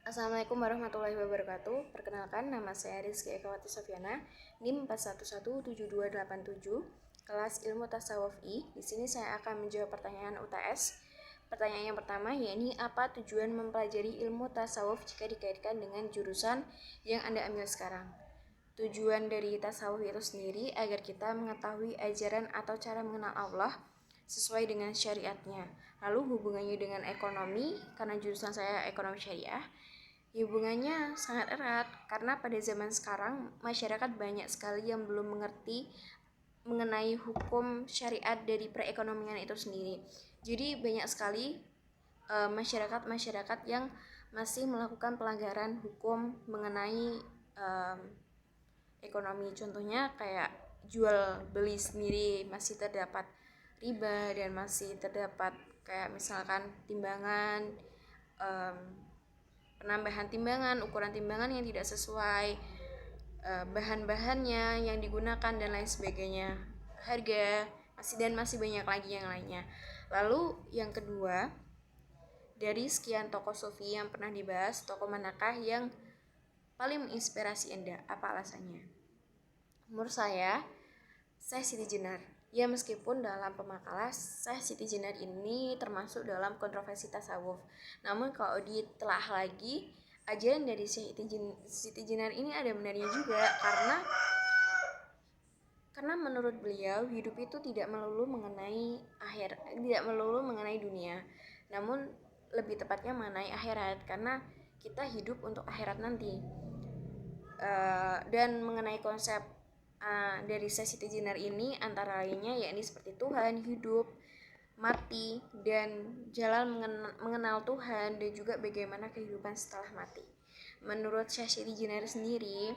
Assalamualaikum warahmatullahi wabarakatuh. Perkenalkan, nama saya Rizky Ekawati Sofiana, NIM 4117287, kelas Ilmu Tasawuf I. Di sini saya akan menjawab pertanyaan UTS. Pertanyaan yang pertama, yakni apa tujuan mempelajari ilmu tasawuf jika dikaitkan dengan jurusan yang Anda ambil sekarang? Tujuan dari tasawuf itu sendiri agar kita mengetahui ajaran atau cara mengenal Allah sesuai dengan syariatnya. Lalu hubungannya dengan ekonomi, karena jurusan saya ekonomi syariah, hubungannya sangat erat karena pada zaman sekarang masyarakat banyak sekali yang belum mengerti mengenai hukum syariat dari perekonomian itu sendiri. Jadi banyak sekali masyarakat yang masih melakukan pelanggaran hukum mengenai ekonomi. Contohnya kayak jual beli sendiri masih terdapat riba dan masih terdapat kayak misalkan timbangan, penambahan timbangan, ukuran timbangan yang tidak sesuai, bahan-bahannya yang digunakan dan lain sebagainya, harga masih banyak lagi yang lainnya. Lalu yang kedua, dari sekian tokoh sufi yang pernah dibahas, tokoh manakah yang paling menginspirasi Anda? Apa alasannya? Menurut saya Siti Jenar. Ya, meskipun dalam pemakalah Siti Jenar ini termasuk dalam kontroversi tasawuf, namun kalau ditelah lagi, ajaran dari Siti Jenar ini ada benarnya juga, karena menurut beliau hidup itu tidak melulu mengenai dunia, namun lebih tepatnya mengenai akhirat, karena kita hidup untuk akhirat nanti. Dan mengenai konsep dari Siti Jenar ini antara lainnya yakni seperti Tuhan, hidup, mati, dan jalan mengenal Tuhan, dan juga bagaimana kehidupan setelah mati. Menurut Siti Jenar sendiri,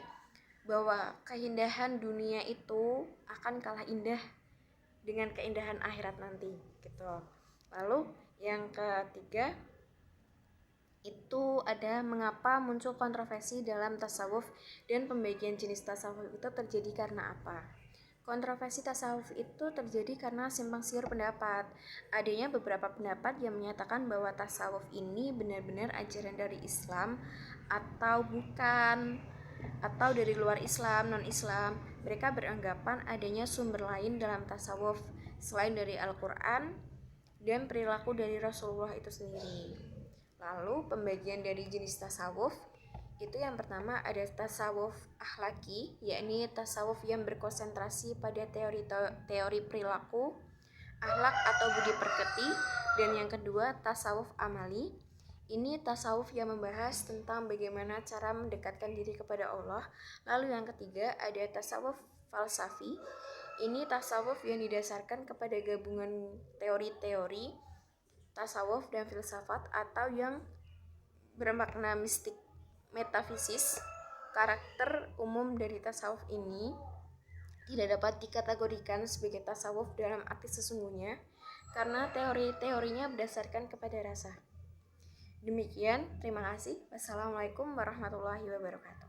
bahwa keindahan dunia itu akan kalah indah dengan keindahan akhirat nanti gitu. Lalu yang ketiga itu ada mengapa muncul kontroversi dalam tasawuf dan pembagian jenis tasawuf itu terjadi karena apa? Kontroversi tasawuf itu terjadi karena simpang siur pendapat. Adanya beberapa pendapat yang menyatakan bahwa tasawuf ini benar-benar ajaran dari Islam atau bukan, atau dari luar Islam, non-Islam. Mereka beranggapan adanya sumber lain dalam tasawuf selain dari Al-Quran dan perilaku dari Rasulullah itu sendiri. Lalu pembagian dari jenis tasawuf itu yang pertama ada tasawuf akhlaki, yakni tasawuf yang berkonsentrasi pada teori perilaku, akhlak atau budi pekerti. Dan yang kedua tasawuf amali, ini tasawuf yang membahas tentang bagaimana cara mendekatkan diri kepada Allah. Lalu yang ketiga ada tasawuf falsafi, ini tasawuf yang didasarkan kepada gabungan teori-teori tasawuf dan filsafat atau yang bermakna mistik metafisis. Karakter umum dari tasawuf ini tidak dapat dikategorikan sebagai tasawuf dalam arti sesungguhnya karena teori-teorinya berdasarkan kepada rasa. Demikian, terima kasih. Wassalamualaikum warahmatullahi wabarakatuh.